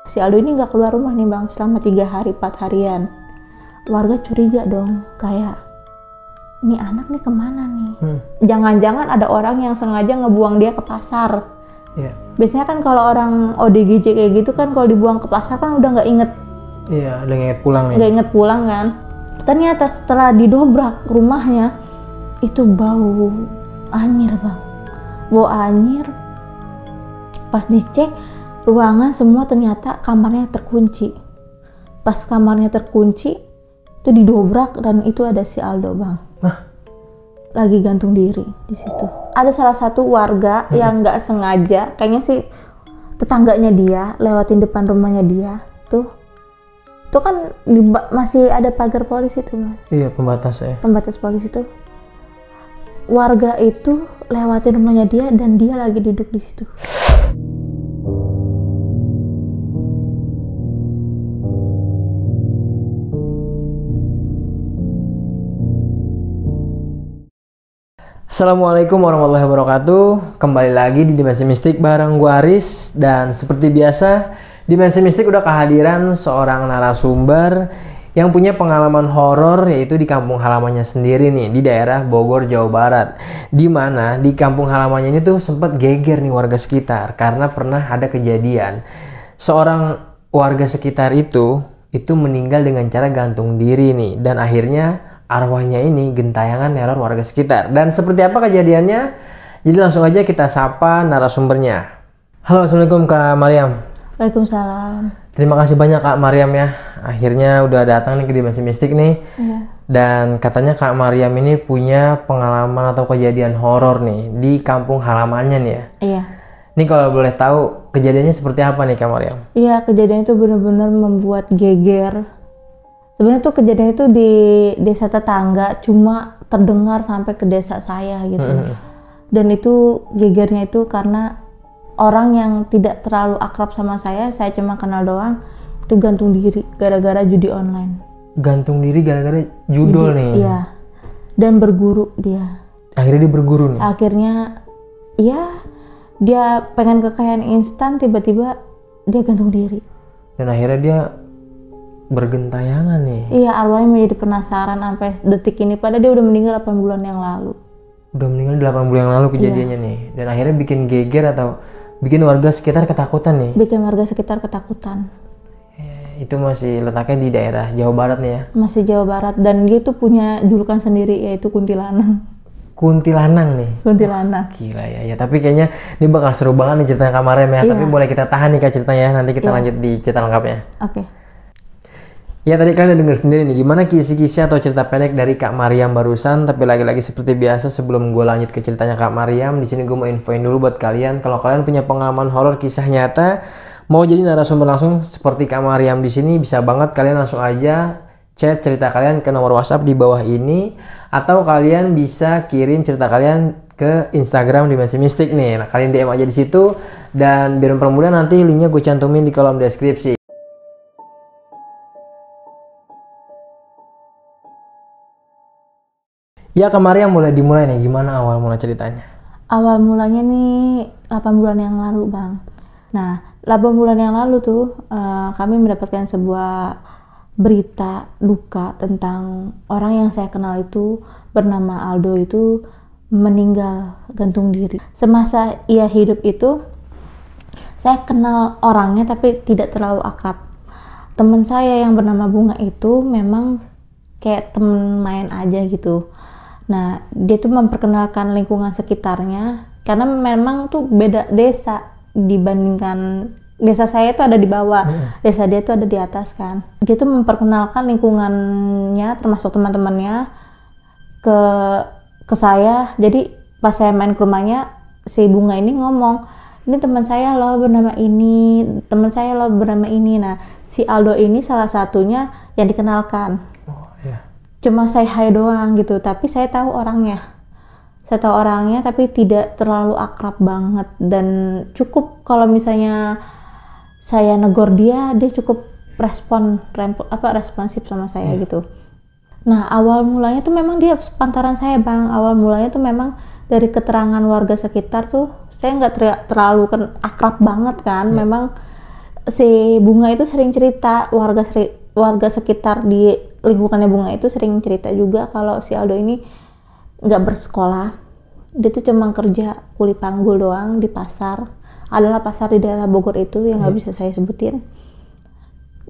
Si Aldo ini nggak keluar rumah nih bang selama 3 hari 4 harian. Warga curiga dong, kayak ini anak nih kemana nih? Jangan-jangan ada orang yang sengaja ngebuang dia ke pasar. Iya. Biasanya kan kalau orang ODGJ kayak gitu kan kalau dibuang ke pasar kan udah nggak inget. Iya, udah inget pulang nih. Nggak inget pulang kan. Ternyata setelah didobrak rumahnya itu bau anyir bang. Bau anyir. Pas dicek ruangan semua ternyata kamarnya terkunci. Pas kamarnya terkunci itu didobrak dan itu ada si Aldo bang. Hah? Lagi gantung diri di situ. Ada salah satu warga yang nggak sengaja, kayaknya sih tetangganya dia lewatin depan rumahnya dia tuh kan masih ada pagar polisi tuh mas. Iya, pembatas ya. Pembatas polisi tuh. Warga itu lewatin rumahnya dia dan dia lagi duduk di situ. Assalamualaikum warahmatullahi wabarakatuh. Kembali lagi di Dimensi Mistik bareng gua Aris. Dan seperti biasa, Dimensi Mistik udah kehadiran seorang narasumber yang punya pengalaman horor, yaitu di kampung halamannya sendiri nih, di daerah Bogor, Jawa Barat. Dimana di kampung halamannya ini tuh sempat geger nih warga sekitar karena pernah ada kejadian seorang warga sekitar itu meninggal dengan cara gantung diri nih, dan akhirnya arwahnya ini gentayangan neror warga sekitar. Dan seperti apa kejadiannya? Jadi langsung aja kita sapa narasumbernya. Halo, assalamualaikum Kak Mariam. Waalaikumsalam. Terima kasih banyak Kak Mariam ya. Akhirnya udah datang nih ke Dimensi Mistik nih. Iya. Dan katanya Kak Mariam ini punya pengalaman atau kejadian horor nih di kampung halamannya nih ya. Iya. Ini kalau boleh tahu kejadiannya seperti apa nih Kak Mariam? Iya, kejadian itu benar-benar membuat geger. Sebenarnya tuh kejadian itu di desa tetangga, cuma terdengar sampai ke desa saya gitu. Dan itu gegernya itu karena orang yang tidak terlalu akrab sama saya cuma kenal doang, itu gantung diri gara-gara judi online. Gantung diri gara-gara judul nih? Iya, dan berguru dia. Akhirnya dia berguru nih? Akhirnya, ya dia pengen kekayaan instan, tiba-tiba dia gantung diri. Dan akhirnya dia bergentayangan nih? Iya, arwahnya menjadi penasaran sampai detik ini, padahal dia udah meninggal 8 bulan yang lalu. Udah meninggal 8 bulan yang lalu kejadiannya nih? Dan akhirnya bikin geger atau bikin warga sekitar ketakutan nih? Bikin warga sekitar ketakutan. Itu masih letaknya di daerah Jawa Barat nih ya? Masih Jawa Barat, dan dia tuh punya julukan sendiri, yaitu kuntilanang. Kuntilanang nih? Kuntilanak. Gila ya, tapi kayaknya ini bakal seru banget nih ceritanya Kak Mariam ya. Iya. Tapi boleh kita tahan nih Kak ceritanya, nanti kita lanjut di cerita lengkapnya. Oke. Ya, tadi kalian udah denger sendiri nih gimana kisi-kisi atau cerita pendek dari Kak Mariam barusan. Tapi lagi-lagi seperti biasa, sebelum gue lanjut ke ceritanya Kak Mariam, di sini gue mau infoin dulu buat kalian kalau kalian punya pengalaman horor kisah nyata, mau jadi narasumber langsung seperti Kak Mariam di sini, bisa banget kalian langsung aja chat cerita kalian ke nomor WhatsApp di bawah ini, atau kalian bisa kirim cerita kalian ke Instagram Dimensi Mistik nih. Nah, kalian DM aja di situ, dan biar mempermudah nanti linknya gue cantumin di kolom deskripsi. Ya Kak Mariam, boleh dimulai nih, gimana awal mula ceritanya? Awal mulanya nih 8 bulan yang lalu bang. Nah, 8 bulan yang lalu tuh kami mendapatkan sebuah berita duka tentang orang yang saya kenal itu bernama Aldo itu meninggal gantung diri. Semasa ia hidup itu saya kenal orangnya tapi tidak terlalu akrab. Teman saya yang bernama Bunga itu memang kayak temen main aja gitu. Nah, dia tuh memperkenalkan lingkungan sekitarnya karena memang tuh beda desa dibandingkan desa saya tuh ada di bawah, desa dia tuh ada di atas kan. Dia tuh memperkenalkan lingkungannya termasuk teman-temannya ke saya. Jadi pas saya main ke rumahnya, si Bunga ini ngomong, ini teman saya loh bernama ini, teman saya loh bernama ini. Nah, si Aldo ini salah satunya yang dikenalkan. Cuma saya hai doang gitu, tapi saya tahu orangnya. Saya tahu orangnya tapi tidak terlalu akrab banget, dan cukup kalau misalnya saya negor dia cukup responsif sama saya gitu. Nah, awal mulanya tuh memang dia pantaran saya bang. Awal mulanya tuh memang dari keterangan warga sekitar tuh saya nggak terlalu akrab banget kan. Memang si Bunga itu sering cerita, warga sekitar di lingkungannya Bunga itu sering cerita juga kalau si Aldo ini nggak bersekolah. Dia tuh cuma kerja kuli panggul doang di pasar. Adalah pasar di daerah Bogor itu yang nggak bisa saya sebutin.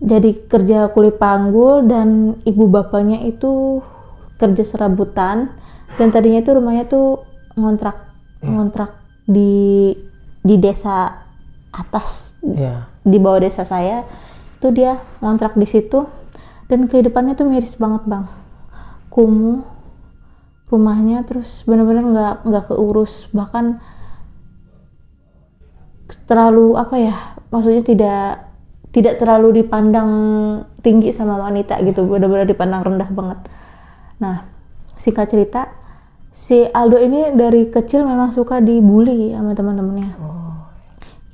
Jadi kerja kuli panggul dan ibu bapaknya itu kerja serabutan. Dan tadinya itu rumahnya tuh ngontrak di desa atas, di bawah desa saya. Itu dia ngontrak di situ. Dan kehidupannya tuh miris banget bang. Kumuh rumahnya, terus benar-benar nggak keurus, bahkan terlalu apa ya, maksudnya tidak terlalu dipandang tinggi sama wanita gitu, benar-benar dipandang rendah banget. Nah, singkat cerita, si Aldo ini dari kecil memang suka dibully sama teman-temannya.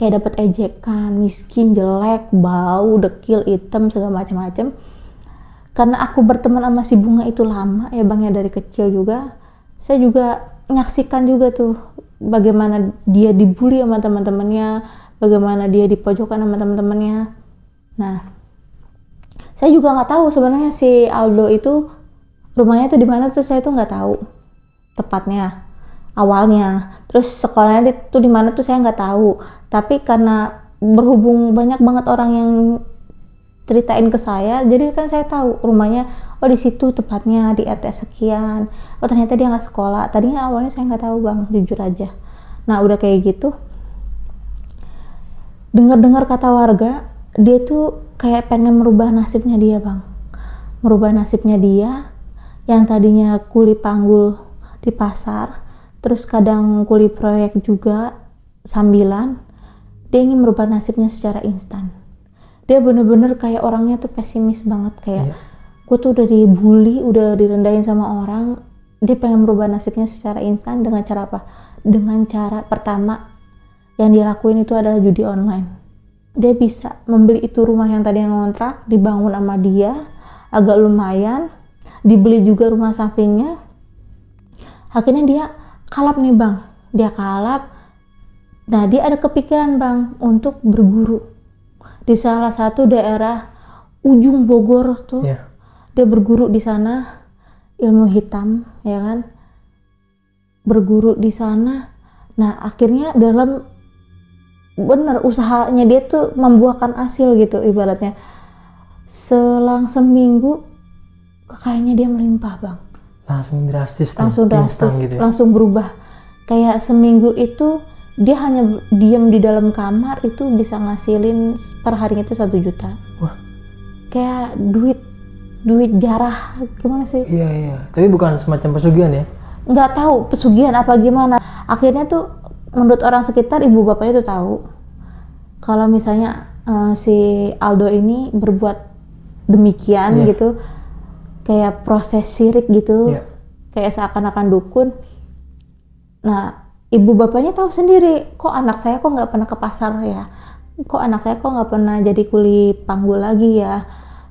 Kayak dapat ejekan, miskin, jelek, bau, dekil, hitam, segala macam-macam. Karena aku berteman sama si Bunga itu lama ya bang ya, dari kecil juga, saya juga menyaksikan juga tuh bagaimana dia dibully sama teman-temannya, bagaimana dia dipojokkan sama teman-temannya. Nah, saya juga nggak tahu sebenarnya si Aldo itu rumahnya tuh di mana tuh, saya tuh nggak tahu tepatnya awalnya. Terus sekolahnya itu di mana tuh saya nggak tahu. Tapi karena berhubung banyak banget orang yang ceritain ke saya, jadi kan saya tahu rumahnya, oh di situ tepatnya di RT sekian. Oh ternyata dia nggak sekolah. Tadinya awalnya saya nggak tahu bang, jujur aja. Nah udah kayak gitu, dengar-dengar kata warga, dia tuh kayak pengen merubah nasibnya dia bang. Merubah nasibnya dia yang tadinya kuli panggul di pasar, terus kadang kuli proyek juga sambilan. Dia ingin merubah nasibnya secara instan. Dia bener-bener kayak orangnya tuh pesimis banget, kayak gue tuh udah dibully, udah direndahin sama orang. Dia pengen merubah nasibnya secara instan dengan cara apa? Dengan cara pertama yang dia lakuin itu adalah judi online. Dia bisa membeli itu rumah yang tadi yang ngontrak, dibangun sama dia, agak lumayan, dibeli juga rumah sampingnya. Akhirnya dia kalap nih bang, dia kalap. Nah dia ada kepikiran bang untuk berguru di salah satu daerah ujung Bogor tuh. Dia berguru di sana ilmu hitam, ya kan, berguru di sana. Nah akhirnya dalam bener usahanya dia tuh membuahkan hasil gitu, ibaratnya selang seminggu kekayaannya dia melimpah bang. Langsung drastis, gitu ya? Langsung berubah. Kayak seminggu itu dia hanya diem di dalam kamar itu bisa ngasilin per harinya itu 1 juta. Wah. Kayak duit jarah, gimana sih? Iya. Tapi bukan semacam pesugihan ya? Nggak tahu pesugihan apa gimana. Akhirnya tuh menurut orang sekitar, ibu bapaknya tuh tahu kalau misalnya si Aldo ini berbuat demikian gitu, kayak proses syirik gitu, kayak seakan-akan dukun. Nah ibu bapaknya tahu sendiri, kok anak saya kok nggak pernah ke pasar ya, kok anak saya kok nggak pernah jadi kuli panggul lagi ya,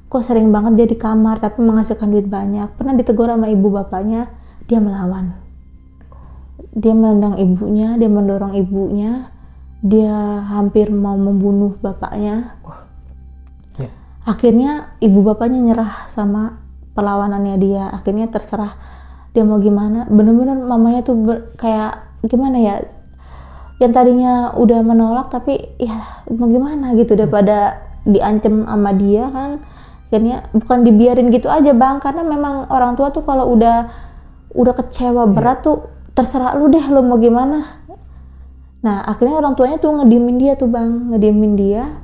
kok sering banget jadi kamar tapi menghasilkan duit banyak. Pernah ditegur sama ibu bapaknya, dia melawan, dia menendang ibunya, dia mendorong ibunya, dia hampir mau membunuh bapaknya. Akhirnya ibu bapaknya nyerah sama perlawanannya dia, akhirnya terserah dia mau gimana. Bener-bener mamanya tuh kayak gimana ya, yang tadinya udah menolak tapi ya mau gimana gitu, daripada diancam sama dia kan. Akhirnya bukan dibiarin gitu aja bang, karena memang orang tua tuh kalau udah kecewa berat tuh terserah lu deh, lu mau gimana. Nah akhirnya orang tuanya tuh ngediemin dia tuh bang, ngediemin dia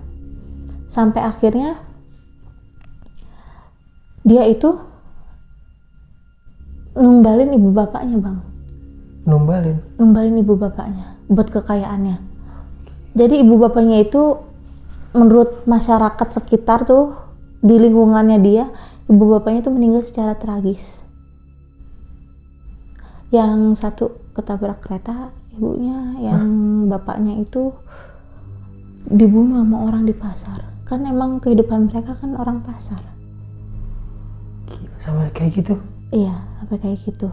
sampai akhirnya dia itu numbalin ibu bapaknya bang. Numbalin ibu bapaknya buat kekayaannya. Jadi ibu bapaknya itu menurut masyarakat sekitar tuh di lingkungannya dia, ibu bapaknya itu meninggal secara tragis. Yang satu ketabrak kereta ibunya, yang bapaknya itu dibunuh sama orang di pasar. Kan emang kehidupan mereka kan orang pasar. Sampai kayak gitu? Iya, sampai kayak gitu.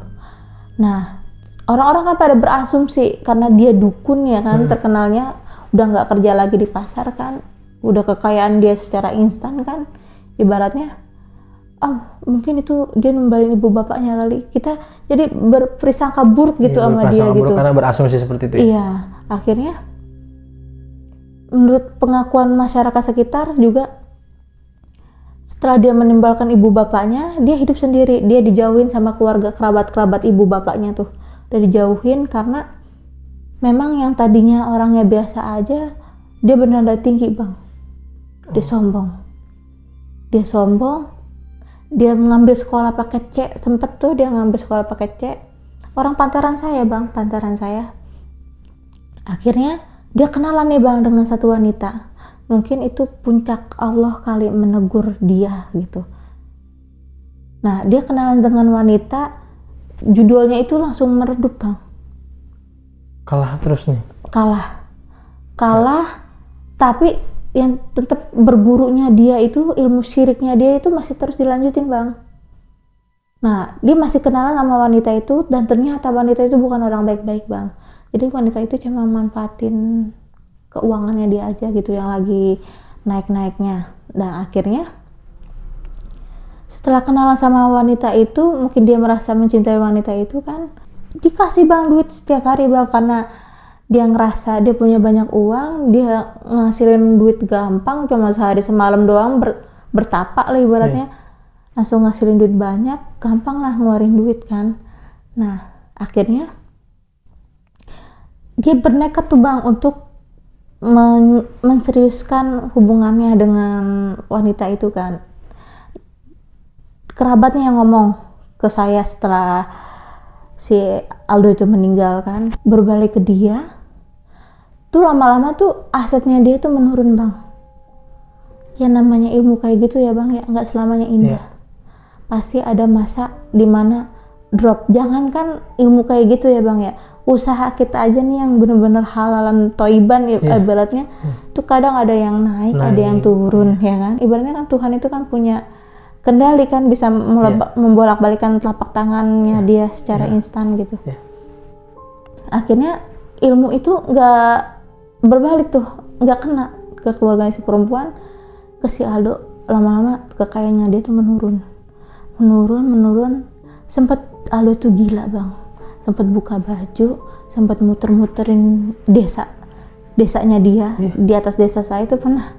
Nah orang-orang kan pada berasumsi karena dia dukun ya kan, terkenalnya udah nggak kerja lagi di pasar kan, udah kekayaan dia secara instan kan, ibaratnya mungkin itu dia nembalin ibu bapaknya kali. Kita jadi berprasangka buruk gitu sama dia gitu. Karena berasumsi seperti itu ya? Iya, akhirnya menurut pengakuan masyarakat sekitar juga, setelah dia meninggalkan ibu bapaknya, dia hidup sendiri. Dia dijauhin sama keluarga kerabat ibu bapaknya tuh. Udah dijauhin karena memang yang tadinya orangnya biasa aja, dia benar-benar tinggi bang. Dia sombong. Dia ngambil sekolah pakai C, sempet tuh dia ngambil sekolah pakai C. Orang pantaran saya bang, Akhirnya dia kenalan nih bang dengan satu wanita. Mungkin itu puncak Allah kali menegur dia gitu. Nah dia kenalan dengan wanita, judulnya itu langsung meredup bang. Kalah terus nih? Kalah, tapi yang tetap bergurunya dia itu, ilmu syiriknya dia itu masih terus dilanjutin bang. Nah dia masih kenalan sama wanita itu, dan ternyata wanita itu bukan orang baik-baik bang. Jadi wanita itu cuma manfaatin keuangannya dia aja gitu yang lagi naik-naiknya. Dan akhirnya setelah kenalan sama wanita itu, mungkin dia merasa mencintai wanita itu kan, dikasih bang duit setiap hari bang, karena dia ngerasa dia punya banyak uang, dia ngasilin duit gampang, cuma sehari semalam doang bertapa lah ibaratnya. Langsung ngasilin duit banyak, gampang lah ngeluarin duit kan. Nah akhirnya dia bernekat tuh bang untuk menseriuskan hubungannya dengan wanita itu kan. Kerabatnya yang ngomong ke saya setelah si Aldo itu meninggal kan, berbalik ke dia tuh, lama-lama tuh asetnya dia tuh menurun bang. Ya namanya ilmu kayak gitu ya bang ya, nggak selamanya indah. Pasti ada masa dimana drop. Jangankan ilmu kayak gitu ya bang ya, usaha kita aja nih yang bener-bener halalan toiban ibaratnya tuh kadang ada yang naik, ada yang turun ya kan. Ibaratnya kan Tuhan itu kan punya kendali kan, bisa membolak-balikan telapak tangannya dia secara instan gitu. Akhirnya ilmu itu nggak berbalik tuh, nggak kena ke keluarga si perempuan, ke si Aldo. Lama-lama kekayaannya dia tuh menurun. Sempet Aldo tuh gila bang, sempet buka baju, sempet muter-muterin desanya dia. Di atas desa saya itu pernah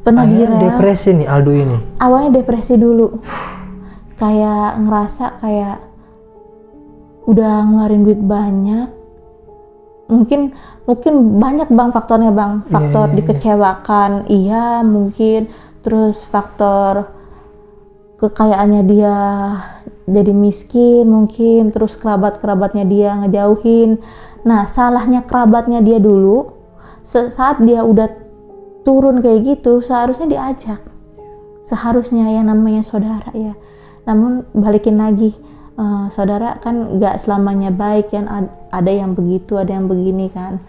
direl. Depresi nih Aldo ini. Awalnya depresi dulu, kayak ngerasa kayak udah ngeluarin duit banyak. Mungkin banyak bang faktornya bang. Faktor dikecewakan, iya mungkin. Terus faktor kekayaannya dia jadi miskin mungkin. Terus kerabatnya dia ngejauhin. Nah salahnya kerabatnya dia dulu, saat dia udah turun kayak gitu, seharusnya diajak. Seharusnya yang namanya saudara ya. Namun balikin lagi, saudara kan nggak selamanya baik kan, ada yang begitu, ada yang begini kan.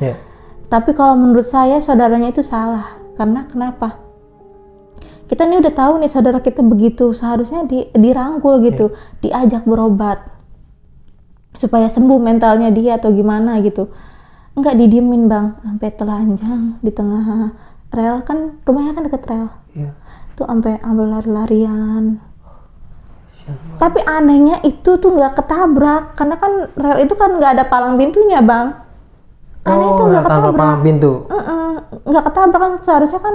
Tapi kalau menurut saya saudaranya itu salah. Karena kenapa? Kita nih udah tahu nih saudara kita begitu, seharusnya dirangkul gitu, diajak berobat supaya sembuh mentalnya dia atau gimana gitu. Enggak didiemin bang, sampai telanjang di tengah rel, kan rumahnya kan deket rel. Tuh sampai lari-larian. Tapi anehnya itu tuh nggak ketabrak, karena kan rel itu kan nggak ada palang pintunya bang. Aneh itu nggak ketabrak. Palang pintu. Nggak ketabrak kan, seharusnya kan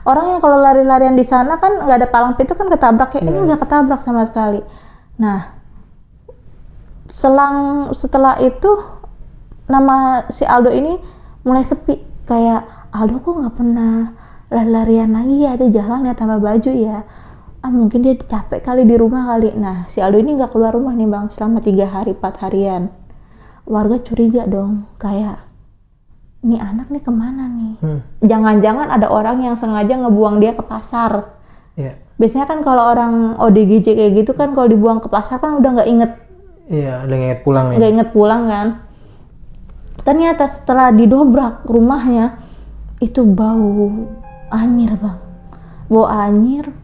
orang yang kalau lari-larian di sana kan nggak ada palang pintu kan ketabrak. Kayak ini nggak ketabrak sama sekali. Nah setelah itu nama si Aldo ini mulai sepi. Kayak Aldo kok nggak pernah lari-larian lagi ya, dia jalan ya tambah baju ya. Mungkin dia capek kali di rumah kali. Nah si Aldo ini nggak keluar rumah nih bang selama 3 hari 4 harian. Warga curiga dong, kayak ini anak nih kemana nih? Jangan-jangan ada orang yang sengaja ngebuang dia ke pasar. Biasanya kan kalau orang ODGJ kayak gitu kan, kalau dibuang ke pasar kan udah nggak inget. Udah nggak inget pulang ya. Nggak inget pulang kan. Ternyata setelah didobrak rumahnya itu bau anyir bang, bau anyir.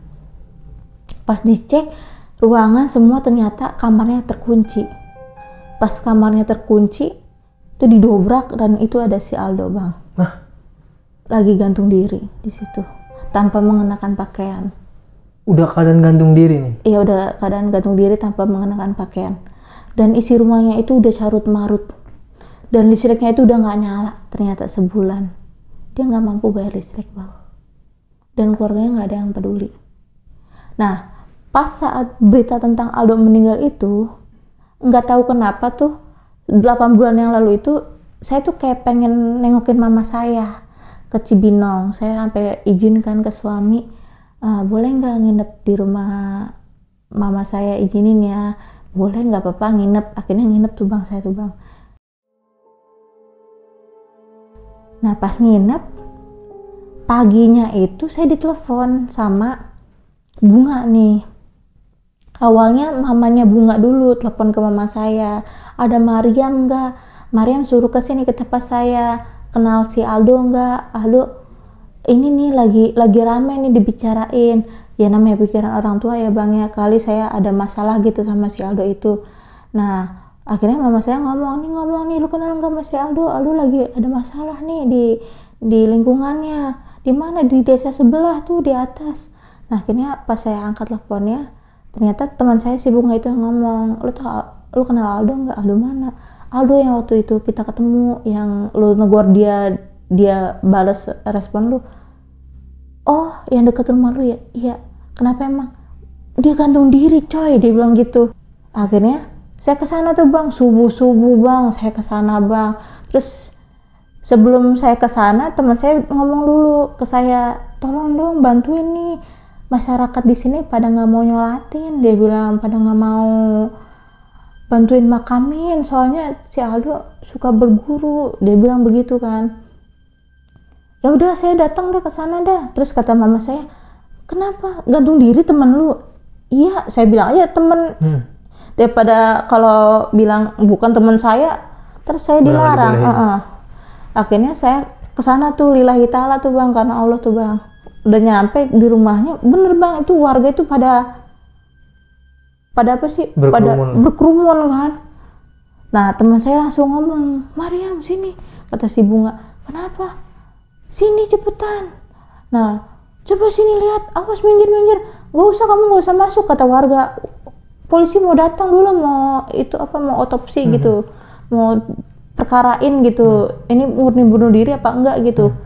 Pas dicek ruangan semua ternyata kamarnya terkunci. Pas kamarnya terkunci itu didobrak dan itu ada si Aldo bang. lagi gantung diri di situ tanpa mengenakan pakaian. Udah keadaan gantung diri nih? Iya, udah keadaan gantung diri tanpa mengenakan pakaian. Dan isi rumahnya itu udah carut marut. Dan listriknya itu udah nggak nyala ternyata sebulan. Dia nggak mampu bayar listrik, Bang. Dan keluarganya nggak ada yang peduli. Nah, pas saat berita tentang Aldo meninggal itu, nggak tahu kenapa tuh 8 bulan yang lalu itu saya tuh kayak pengen nengokin mama saya ke Cibinong. Saya sampai izinkan ke suami, boleh nggak nginep di rumah mama saya, izinin ya. Boleh, nggak apa-apa nginep. Akhirnya nginep tuh Bang, saya tuh Bang. Nah pas nginep, paginya itu saya ditelepon sama Bunga nih. Awalnya mamanya Bunga dulu telepon ke mama saya. Ada Mariam nggak? Mariam suruh kesini ke tempat saya. Kenal si Aldo nggak? Aldo ini nih lagi rame nih dibicarain. Ya namanya pikiran orang tua ya Bang ya. Kali saya ada masalah gitu sama si Aldo itu. Nah akhirnya mama saya ngomong nih, lu kenal nggak sama si Aldo? Aldo lagi ada masalah nih di lingkungannya. Di mana? Di desa sebelah tuh di atas. Nah akhirnya pas saya angkat teleponnya, ternyata teman saya si Bunga itu yang ngomong, lu kenal Aldo nggak? Aldo mana? Aldo yang waktu itu kita ketemu, yang lu negor dia balas respon lu. Oh yang deket rumah lu ya? Iya. Kenapa emang? Dia gantung diri coy, dia bilang gitu. Akhirnya saya kesana tuh Bang, subuh Bang, saya kesana Bang. Terus sebelum saya kesana, teman saya ngomong dulu ke saya, tolong dong bantuin nih, masyarakat di sini pada nggak mau nyolatin. Dia bilang pada nggak mau bantuin makamin, soalnya si Aldo suka berguru. Dia bilang begitu kan. Ya udah saya datang deh ke sana dah. Terus kata mama saya, kenapa gantung diri temen lu? Iya, saya bilang aja temen. Daripada kalau bilang bukan teman saya, terus saya dilarang. Akhirnya saya kesana tuh lillahi ta'ala tuh Bang, karena Allah tuh Bang. Udah nyampe di rumahnya, bener Bang, itu warga itu pada apa sih? Berkerumun kan. Nah teman saya langsung ngomong, Mariam sini, kata si Bunga. Kenapa? Sini cepetan. Nah coba sini lihat, awas minggir. Kamu gak usah masuk, kata warga. Polisi mau datang dulu, mau otopsi gitu, mau perkarain gitu, ini murni bunuh diri apa enggak gitu.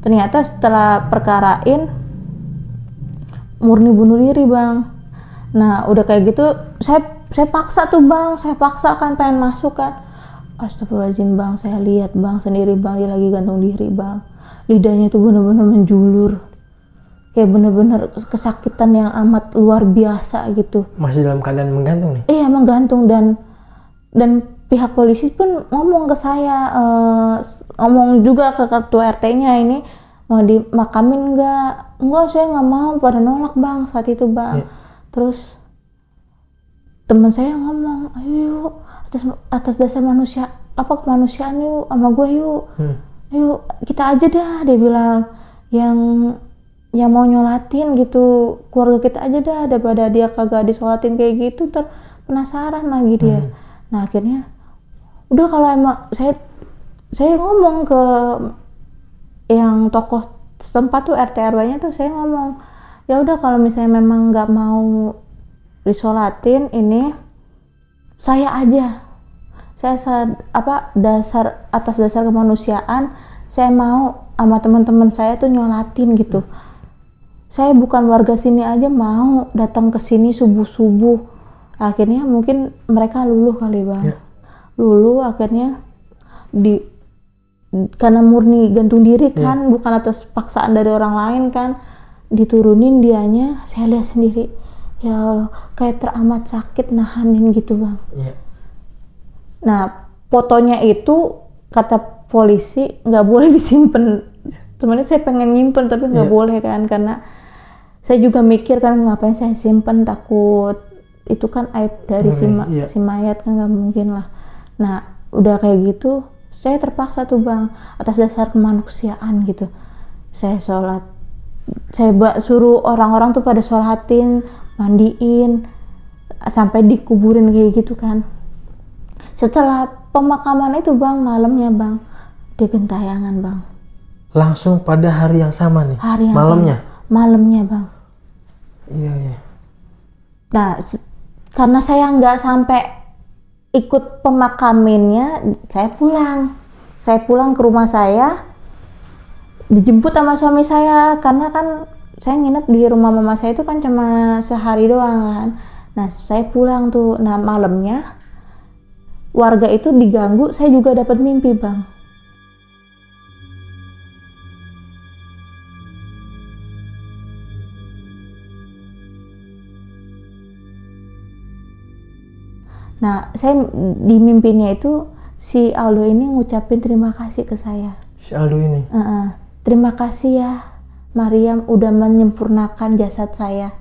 Ternyata setelah perkarain murni bunuh diri Bang. Nah udah kayak gitu saya paksa tuh Bang, saya paksakan pengen masuk kan. Astagfirullahaladzim Bang, saya lihat Bang sendiri Bang, dia lagi gantung diri Bang. Lidahnya tuh bener-bener menjulur, kayak bener-bener kesakitan yang amat luar biasa gitu. Masih dalam keadaan menggantung nih? Iya menggantung, dan pihak polisi pun ngomong ke saya, ngomong juga ke ketua RT-nya, ini mau dimakamin nggak? Enggak, saya nggak mau, pada nolak Bang saat itu Bang. Terus teman saya ngomong, ayo yuk atas dasar manusia, kemanusiaan yuk sama gue yuk. Ayo kita aja dah, dia bilang, yang mau nyolatin gitu, keluarga kita aja dah, daripada dia kagak disolatin kayak gitu, penasaran lagi dia. Nah akhirnya udah, kalau emang saya ngomong ke yang tokoh setempat tuh, RT RW-nya tuh, saya ngomong, ya udah kalau misalnya memang nggak mau disolatin ini, saya aja, atas dasar kemanusiaan, saya mau sama teman-teman saya tuh nyolatin gitu. Saya bukan warga sini aja mau datang ke sini subuh-subuh. Akhirnya mungkin mereka luluh kali Bang. Luluh akhirnya karena murni gantung diri kan, bukan atas paksaan dari orang lain kan, diturunin dianya. Saya lihat sendiri, ya Allah, kayak teramat sakit nahanin gitu Bang. Nah fotonya itu kata polisi nggak boleh disimpan. Sebenarnya saya pengen nyimpen tapi nggak boleh kan, karena saya juga mikir kan, ngapain saya simpen, takut itu kan aib dari si mayat kan, nggak mungkin lah. Nah udah kayak gitu, saya terpaksa tuh Bang, atas dasar kemanusiaan gitu, saya sholat, saya suruh orang-orang tuh pada sholatin, mandiin, sampai dikuburin kayak gitu kan. Setelah pemakaman itu Bang, malamnya Bang, dia gentayangan Bang. Langsung pada hari yang sama nih? Hari yang malamnya? sama. Malamnya bang. Iya, iya. Nah, karena saya nggak sampai ikut pemakaminnya, saya pulang. Saya pulang ke rumah saya, dijemput sama suami saya, karena kan saya nginep di rumah mama saya itu kan cuma sehari doang kan. Nah, saya pulang tuh. Nah, malamnya warga itu diganggu, saya juga dapat mimpi, Bang. Nah, saya di mimpinya itu si Aldo ini ngucapin terima kasih ke saya. Si Aldo ini? Terima kasih ya, Mariam udah menyempurnakan jasad saya.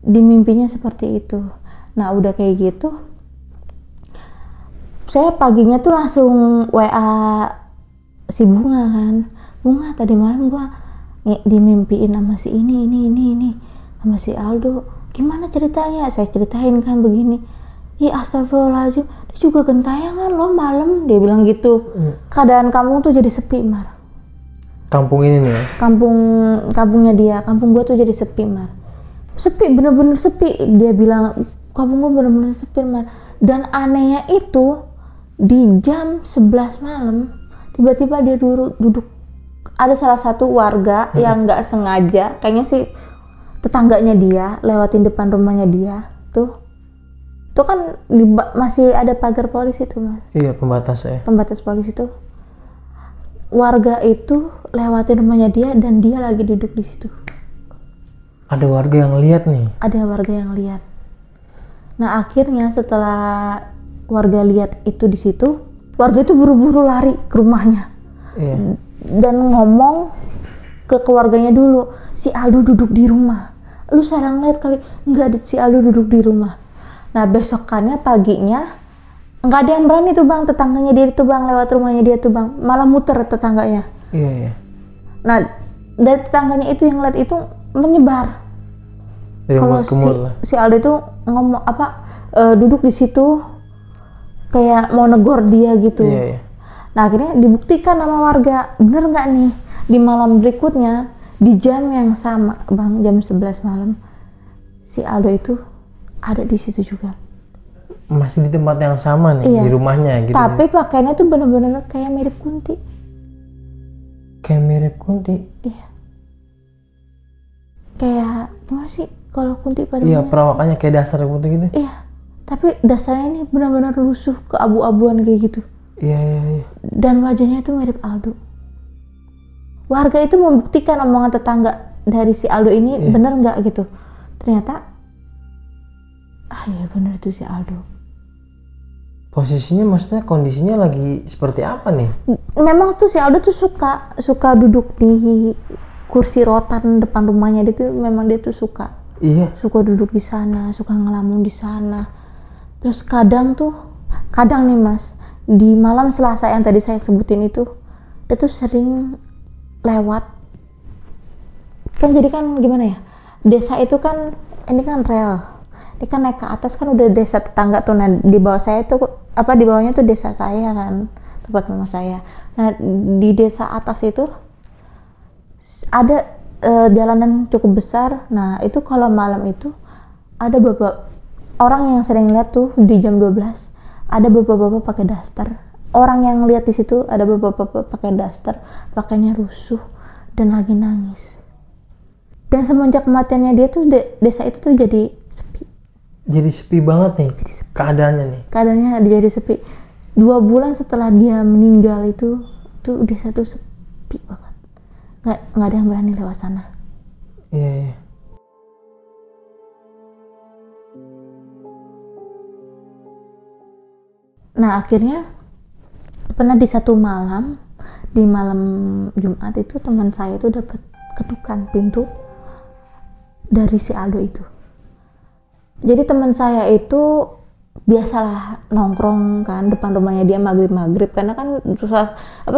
Di mimpinya seperti itu. Nah, udah kayak gitu, saya paginya tuh langsung WA si Bunga kan. Bunga, tadi malam gua dimimpiin sama si ini sama si Aldo. Gimana ceritanya? Saya ceritain kan begini. Ih, astagfirullahaladzim, dia juga gentayangan loh malam, dia bilang gitu. Keadaan kampung tuh jadi sepi, Mar. Kampung ini nih ya? Kampungnya dia, kampung gua tuh jadi sepi, Mar. Sepi, bener-bener sepi. Dia bilang, kampung gua bener-bener sepi, Mar. Dan anehnya itu, di jam 11 malam, tiba-tiba dia duduk. Ada salah satu warga yang nggak sengaja, kayaknya sih tetangganya dia, lewatin depan rumahnya dia, tuh kan masih ada pagar polisi tuh, Mas. Iya, pembatas ya. Pembatas polisi tuh. Warga itu lewatin rumahnya dia dan dia lagi duduk di situ. Ada warga yang lihat nih? Ada warga yang lihat. Nah, akhirnya setelah warga lihat itu di situ, warga itu buru-buru lari ke rumahnya. Iya. Dan ngomong ke keluarganya dulu, si Aldo duduk di rumah. Lu salah ngeliat kali. Enggak, si Aldo duduk di rumah. Nah, besokannya paginya nggak ada yang berani tuh, Bang, tetangganya dia tuh, Bang, lewat rumahnya dia tuh, Bang, malah muter tetangganya. Iya, iya. Nah, dari tetangganya itu yang ngeliat itu menyebar. Kalau si Aldo itu ngomong duduk di situ kayak mau negor dia gitu. Iya, iya. Nah, akhirnya dibuktikan sama warga, bener nggak nih, di malam berikutnya di jam yang sama, Bang, jam 11 malam, si Aldo itu ada di situ juga. Masih di tempat yang sama nih, iya, di rumahnya gitu. Tapi pakaiannya tuh bener-bener kayak mirip Kunti. Kayak mirip Kunti? Iya. Kayak gimana sih kalau Kunti pada? Iya, perawakannya kayak dasar Kunti gitu. Iya. Tapi dasarnya ini benar-benar lusuh, keabu-abuan kayak gitu. Iya, iya, iya. Dan wajahnya itu mirip Aldo. Warga itu membuktikan omongan tetangga dari si Aldo ini, iya, bener nggak gitu. Ternyata, iya bener itu si Aldo. Posisinya, maksudnya kondisinya lagi seperti apa nih? Memang tuh si Aldo tuh suka duduk di kursi rotan depan rumahnya. Dia tuh memang dia tuh suka. Iya. Suka duduk di sana, suka ngelamun di sana. Terus kadang nih, Mas, di malam Selasa yang tadi saya sebutin itu, dia tuh sering lewat. Kan jadi kan gimana ya? Desa itu kan, ini kan rel. Ini kan naik ke atas kan udah desa tetangga tuh. Nah, di bawah saya tuh, di bawahnya tuh desa saya kan, tempat mama saya. Nah, di desa atas itu ada jalanan cukup besar. Nah, itu kalau malam itu ada orang yang sering lihat tuh di jam 12 ada bapak-bapak pakai daster. Orang yang lihat di situ ada bapak-bapak pakai daster, pakainya rusuh dan lagi nangis. Dan semenjak kematiannya dia tuh desa itu tuh jadi sepi. Jadi sepi banget nih keadaannya nih. Keadaannya jadi sepi. 2 bulan setelah dia meninggal itu tuh desa tuh sepi banget. Nggak ada yang berani lewat sana. Iya, iya. Nah, akhirnya pernah di satu malam, di malam Jumat itu teman saya itu dapat ketukan pintu dari si Aldo itu. Jadi teman saya itu biasalah nongkrong kan depan rumahnya dia maghrib karena kan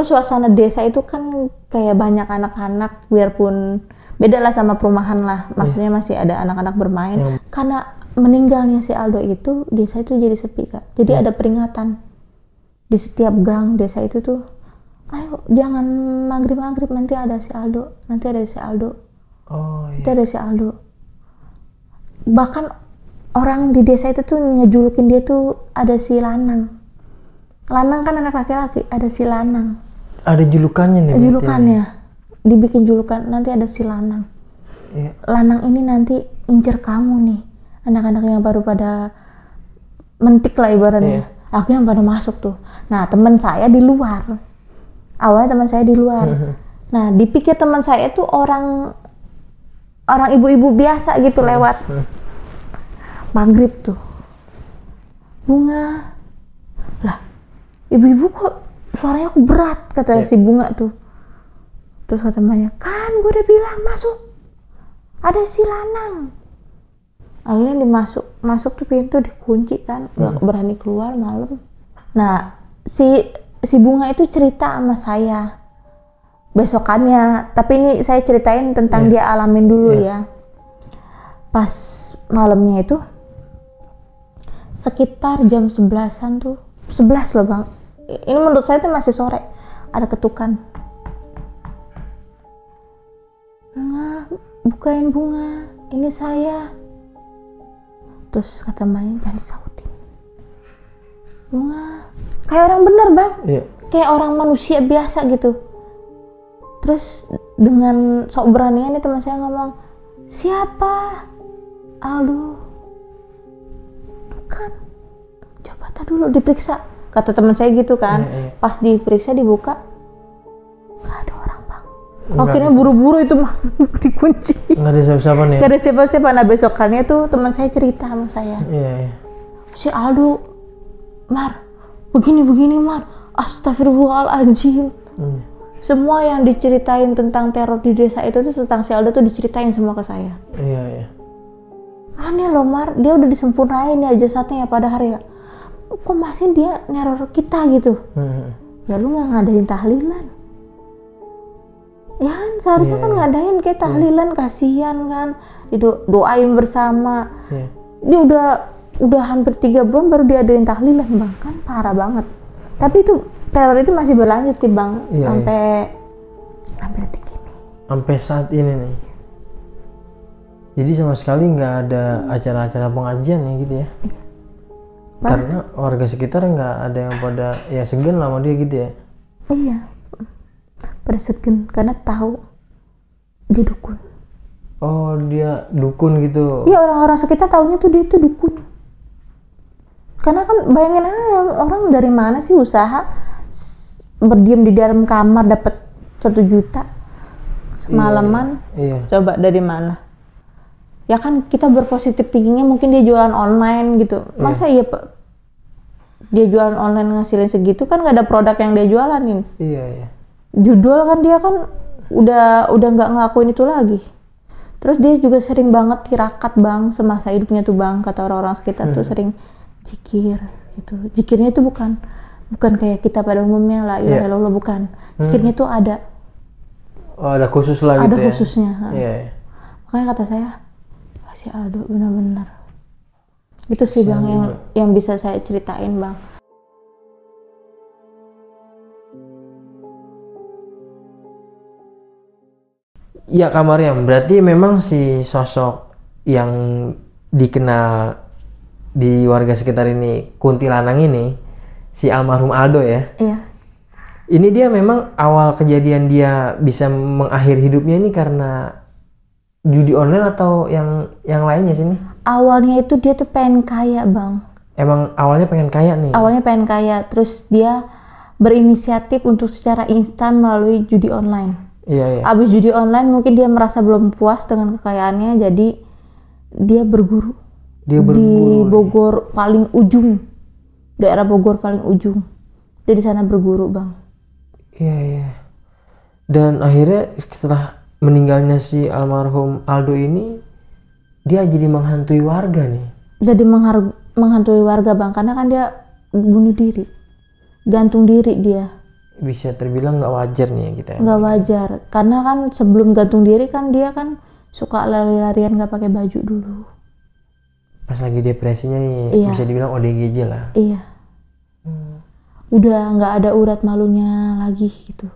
suasana desa itu kan kayak banyak anak-anak, biarpun beda lah sama perumahan lah, maksudnya masih ada anak-anak bermain. Karena meninggalnya si Aldo itu, desa itu jadi sepi, Kak. Jadi ada peringatan di setiap gang desa itu tuh ayo jangan maghrib nanti ada si Aldo, Oh nanti iya. ada si Aldo. Bahkan orang di desa itu tuh ngejulukin dia tuh ada si Lanang kan anak laki-laki, ada si Lanang. Ada julukannya nih. Julukannya dibikin julukan, nanti ada si Lanang. Iya. Lanang ini nanti incer kamu nih, anak-anak yang baru pada mentik lah ibaratnya. Akhirnya pada masuk tuh. Nah teman saya di luar, awalnya teman saya di luar. Nah dipikir teman saya tuh orang ibu-ibu biasa gitu lewat. Maghrib tuh, Bunga, lah ibu-ibu kok suaranya kok berat, kata si Bunga tuh. Terus kata temannya, kan gue udah bilang masuk, ada si Lanang. Akhirnya masuk tuh pintu dikunci kan, gak berani keluar malam. Nah si Bunga itu cerita sama saya besokannya, tapi ini saya ceritain tentang dia alamin dulu ya. Pas malamnya itu sekitar jam 11-an tuh, 11 loh bang, ini menurut saya tuh masih sore, ada ketukan. Bunga, bukain Bunga, ini saya. Terus kata mbaknya, jangan disautin. Bunga, kayak orang bener bang, kayak orang manusia biasa gitu. Terus dengan sok beraninya nih teman saya ngomong, siapa? Aldo. Bukan, coba tak dulu diperiksa, kata teman saya gitu kan. Pas diperiksa dibuka, nggak ada orang bang. Akhirnya buru-buru itu mah dikunci. Nggak ada siapa-siapa nih. Nggak ada siapa-siapa. Nah besokannya tuh teman saya cerita sama saya. Si Aldo, Mar, begini Mar, astagfirullahaladzim. Semua yang diceritain tentang teror di desa itu tuh tentang si Aldo tuh diceritain semua ke saya. Iya. Aneh loh Mar, dia udah disempurnain ya jasadnya ya pada hari ya. Kok masih dia neror kita gitu? Ya lu nggak ngadain tahlilan? Ya kan seharusnya kan ngadain kayak tahlilan, kasihan kan, doain bersama. Dia udah hampir 3 bulan baru diadain tahlilan bang, kan parah banget. Tapi itu teror itu masih berlanjut sih bang, sampai detik ini. Sampai saat ini nih. Jadi sama sekali nggak ada acara-acara pengajian ya gitu ya? Karena warga sekitar nggak ada yang pada ya segan lah sama dia gitu ya? Iya, pada segan karena tahu dia dukun. Oh dia dukun gitu? Iya, orang-orang sekitar tahunya tuh dia tuh dukun. Karena kan bayangin aja orang dari mana sih usaha berdiam di dalam kamar dapat 1 juta semalaman. Coba dari mana? Ya kan kita berpositif tingginya mungkin dia jualan online gitu. Masa iya dia jualan online ngasilin segitu, kan nggak ada produk yang dia jualanin. Judul kan dia kan udah nggak ngakuin itu lagi. Terus dia juga sering banget tirakat bang semasa hidupnya tuh bang, kata orang-orang sekitar tuh sering zikir gitu. Zikirnya itu bukan kayak kita pada umumnya la ilaha illallah, bukan. Zikirnya tuh ada. Oh ada khusus lah gitu ya? Ada khususnya. Makanya kata saya, si Aldo benar-benar. Itu sih bang yang bisa saya ceritain bang. Ya Kak Maryam, berarti memang si sosok yang dikenal di warga sekitar ini, kuntilanak ini, si almarhum Aldo ya? Iya. Ini dia memang awal kejadian dia bisa mengakhiri hidupnya ini karena judi online atau yang lainnya sih nih? Awalnya itu dia tuh pengen kaya bang. Emang awalnya pengen kaya nih? Awalnya pengen kaya, terus dia berinisiatif untuk secara instan melalui judi online. Iya. Abis judi online mungkin dia merasa belum puas dengan kekayaannya, jadi dia berguru. Di Bogor paling ujung, daerah Bogor paling ujung. Dia di sana berguru bang. Iya. Dan akhirnya setelah meninggalnya si almarhum Aldo ini, dia jadi menghantui warga nih. Jadi menghantui warga bang, karena kan dia bunuh diri, gantung diri dia. Bisa terbilang nggak wajar nih ya kita. Nggak wajar, karena kan sebelum gantung diri kan dia kan suka lari-larian nggak pakai baju dulu. Pas lagi depresinya nih, bisa dibilang ODGJ lah. Iya. udah nggak ada urat malunya lagi gitu.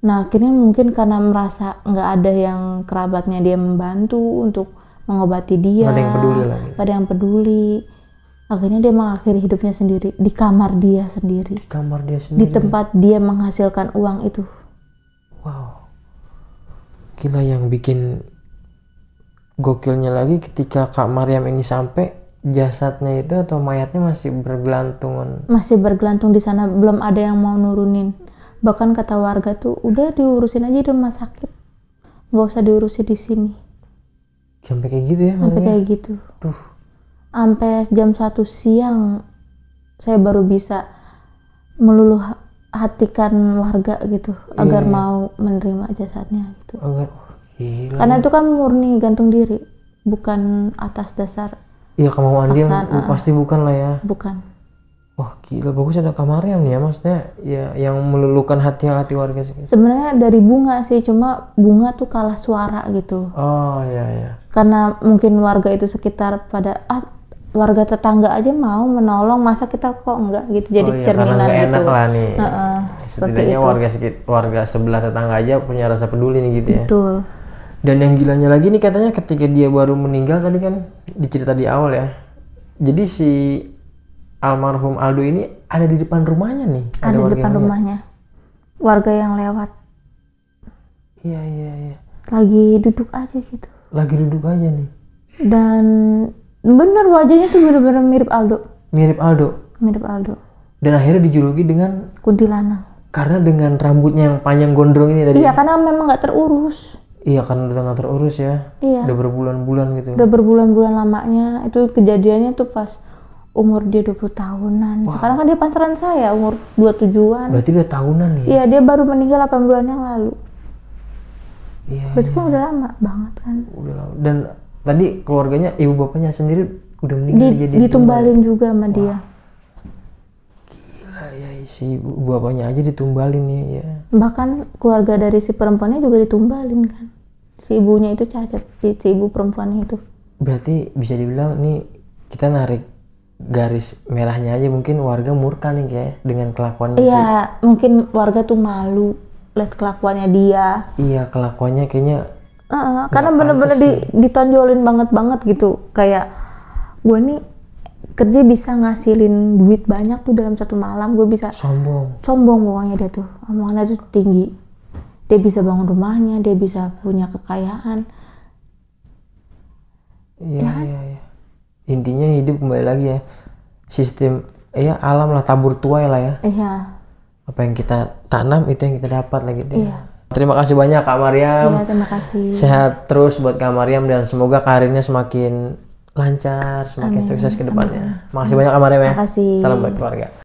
Nah akhirnya mungkin karena merasa nggak ada yang kerabatnya dia membantu untuk mengobati dia, Nggak ada yang peduli lagi. nggak ada yang peduli. Akhirnya dia mengakhiri hidupnya sendiri di kamar dia sendiri, Di kamar dia di sendiri. tempat dia menghasilkan uang itu. Wow. Gila, yang bikin gokilnya lagi ketika Kak Maryam ini sampai, jasadnya itu atau mayatnya masih bergelantungan. Masih bergelantung di sana, belum ada yang mau nurunin. Bahkan kata warga tuh udah diurusin aja di rumah sakit, nggak usah diurusin di sini. Sampai kayak gitu ya? Sampai Maryam? kayak gitu. Duh. Sampai jam 1 siang saya baru bisa meluluh hatikan warga gitu agar mau menerima jasadnya gitu. Agar, gila. Karena itu kan murni gantung diri, bukan atas dasar Iya, kemauan dia paksaan, pasti bukan lah ya. bukan. Wah gila, bagus ada Kak Maryam nih ya, maksudnya ya yang meluluhkan hati warga sih. Sebenarnya dari bunga sih, cuma bunga tuh kalah suara gitu. Oh iya iya. Karena mungkin warga itu sekitar pada warga tetangga aja mau menolong, masa kita kok enggak gitu. Jadi Oh iya, cerminan karena nggak gitu. enak lah nih. Seperti Setidaknya itu. warga sebelah tetangga aja punya rasa peduli nih gitu ya. Betul. Dan yang gilanya lagi nih, katanya ketika dia baru meninggal tadi kan dicerita di awal ya. Jadi si almarhum Aldo ini ada di depan rumahnya nih. Ada di warga depan yang lihat. rumahnya. Warga yang lewat Iya iya iya. lagi duduk aja gitu. Lagi duduk aja nih. Dan bener wajahnya tuh bener-bener mirip Aldo. Mirip Aldo. Mirip Aldo. Dan akhirnya dijuluki dengan, Kuntilanak. karena dengan rambutnya yang panjang gondrong ini tadi. Iya, karena memang nggak terurus. Iya, karena udah nggak terurus ya. Iya. Udah berbulan-bulan gitu. Udah berbulan-bulan lamanya. Itu kejadiannya tuh pas umur dia 20 tahunan. Sekarang kan dia pantaran saya, umur 27-an. Berarti udah tahunan nih. Iya, dia baru meninggal 8 bulan yang lalu. Iya. Berarti kan udah lama banget kan. Udah lama. Dan tadi keluarganya, ibu bapaknya sendiri udah meninggal dijadiin Ditumbalin juga sama dia. Gila ya, si ibu bapaknya aja ditumbalin nih ya. Bahkan keluarga dari si perempuannya juga ditumbalin kan. Si ibunya itu cacat, si ibu perempuannya itu. Berarti bisa dibilang nih kita narik garis merahnya aja, mungkin warga murka nih kayak dengan kelakuannya sih. Iya, mungkin warga tuh malu lihat kelakuannya dia. Iya, kelakuannya kayaknya Karena bener-bener ditonjolin banget gitu. Kayak gue nih kerja bisa ngasilin duit banyak tuh dalam satu malam, gue bisa sombong. pokoknya dia tuh, omongannya tuh tinggi. Dia bisa bangun rumahnya, dia bisa punya kekayaan. Iya iya iya. Intinya hidup kembali lagi ya, sistem ya alam lah, tabur tuai lah ya. Iya. Apa yang kita tanam itu yang kita dapat lah gitu ya. Iya. Terima kasih banyak Kak Maryam. Iya, terima kasih. Sehat terus buat Kak Maryam dan semoga karirnya semakin lancar, semakin sukses ke depannya. Makasih banyak Kak Maryam ya. Makasih. Salam buat keluarga.